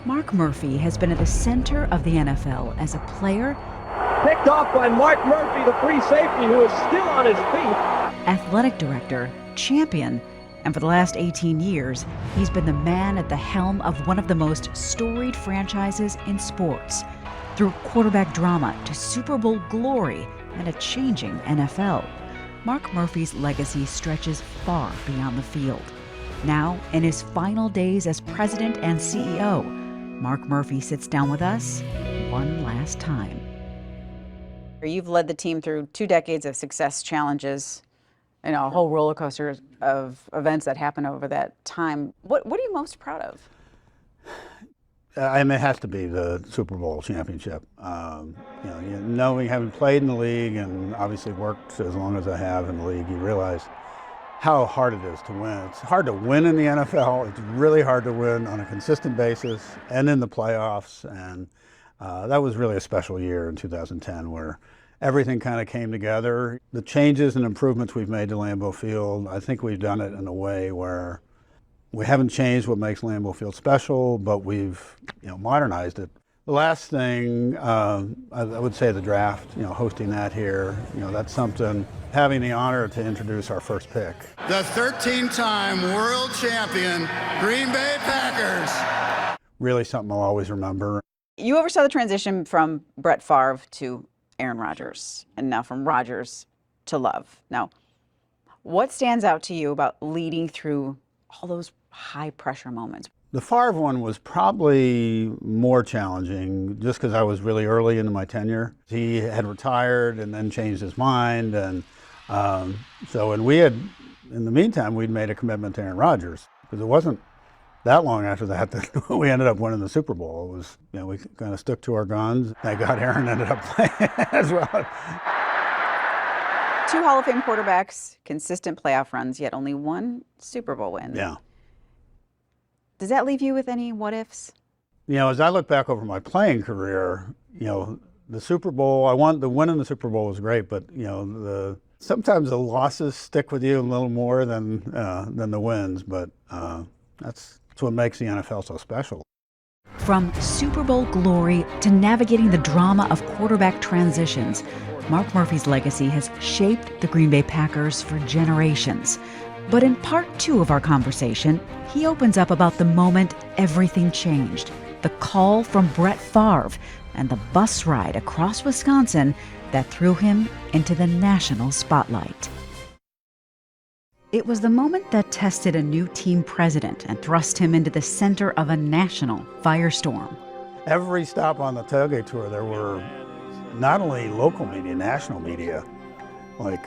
Mark Murphy has been at the center of the NFL as a player, picked off by Mark Murphy, the free safety, who is still on his feet, athletic director, champion, and for the last 18 years, he's been the man at the helm of one of the most storied franchises in sports. Through quarterback drama to Super Bowl glory and a changing NFL, Mark Murphy's legacy stretches far beyond the field. Now, in his final days as president and CEO, Mark Murphy sits down with us one last time. You've led the team through 2 decades of success challenges and a whole roller coaster of events that happened over that time. What are you most proud of? I mean, it has to be the Super Bowl championship. Knowing, having played in the league and obviously worked as long as I have in the league, you realize how hard it is to win. It's hard to win in the NFL. It's really hard to win on a consistent basis and in the playoffs. And that was really a special year in 2010 where everything kind of came together. The changes and improvements we've made to Lambeau Field, I think we've done it in a way where we haven't changed what makes Lambeau Field special, but we've modernized it. The last thing, I would say the draft, hosting that here, that's something, having the honor to introduce our first pick. The 13-time world champion Green Bay Packers. Really something I'll always remember. You oversaw the transition from Brett Favre to Aaron Rodgers, and now from Rodgers to Love. Now, what stands out to you about leading through all those high-pressure moments? The Favre one was probably more challenging just because I was really early into my tenure. He had retired and then changed his mind. And we had, in the meantime, we'd made a commitment to Aaron Rodgers because it wasn't that long after that we ended up winning the Super Bowl. It was, we kind of stuck to our guns. Thank God Aaron ended up playing as well. 2 Hall of Fame quarterbacks, consistent playoff runs, yet only 1 Super Bowl win. Yeah. Does that leave you with any what ifs? As I look back over my playing career, the Super Bowl, the win in the Super Bowl was great, but sometimes the losses stick with you a little more than the wins. But that's what makes the NFL so special. From Super Bowl glory to navigating the drama of quarterback transitions, Mark Murphy's legacy has shaped the Green Bay Packers for generations. But in part 2 of our conversation, he opens up about the moment everything changed, the call from Brett Favre and the bus ride across Wisconsin that threw him into the national spotlight. It was the moment that tested a new team president and thrust him into the center of a national firestorm. Every stop on the tailgate tour, there were not only local media, national media. Like,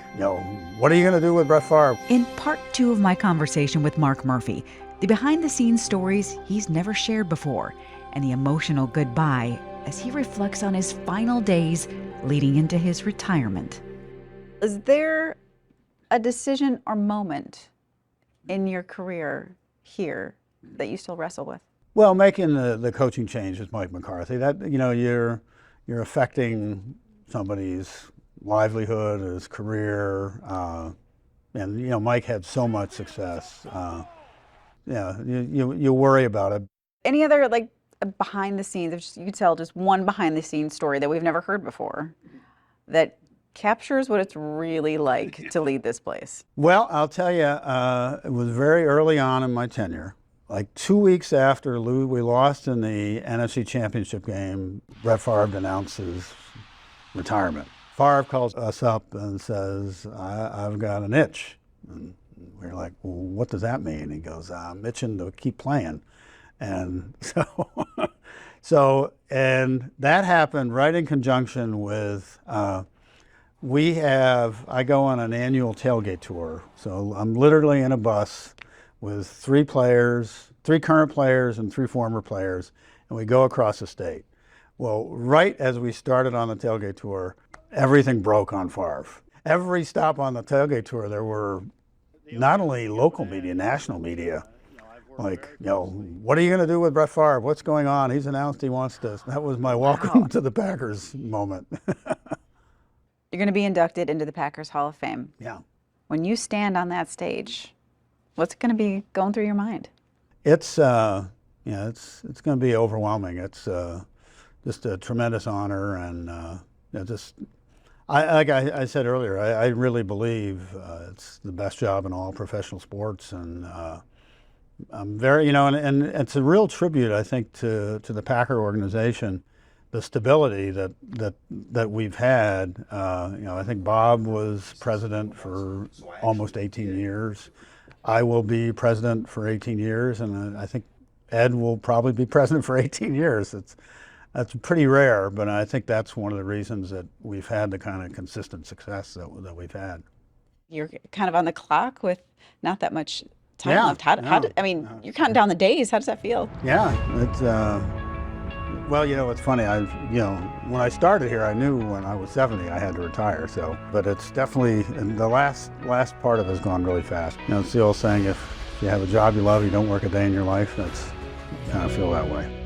what are you going to do with Brett Favre? In part 2 of my conversation with Mark Murphy, the behind-the-scenes stories he's never shared before, and the emotional goodbye as he reflects on his final days leading into his retirement. Is there a decision or moment in your career here that you still wrestle with? Well, making the coaching change with Mike McCarthy, that you're affecting somebody's livelihood, his career, and Mike had so much success. You worry about it. Any other behind the scenes? You could tell just one behind the scenes story that we've never heard before that captures what it's really like to lead this place. Well, I'll tell you, it was very early on in my tenure. Like 2 weeks after we lost in the NFC Championship game, Brett Favre announces retirement. Favre calls us up and says, I've got an itch. And we're like, well, what does that mean? He goes, I'm itching to keep playing. And and that happened right in conjunction with, I go on an annual tailgate tour. So I'm literally in a bus with 3 current players and 3 former players, and we go across the state. Well, right as we started on the tailgate tour, everything broke on Favre. Every stop on the tailgate tour, there were not only local media, national media. Like, what are you going to do with Brett Favre? What's going on? He's announced he wants to. That was my welcome to the Packers moment. You're going to be inducted into the Packers Hall of Fame. Yeah. When you stand on that stage, what's going to be going through your mind? It's Yeah, it's going to be overwhelming. It's just a tremendous honor, and like I said earlier, I really believe it's the best job in all professional sports, and I'm very, and it's a real tribute, I think, to the Packer organization, the stability that we've had. I think Bob was president for almost 18 years. I will be president for 18 years, and I think Ed will probably be president for 18 years. That's pretty rare, but I think that's one of the reasons that we've had the kind of consistent success that we've had. You're kind of on the clock with not that much time Yeah, left. You're counting down the days. How does that feel? Yeah, it's well, it's funny. When I started here, I knew when I was 70 I had to retire. So, but it's definitely, and the last part of it has gone really fast. It's the old saying: if you have a job you love, you don't work a day in your life. That's kind of feel that way.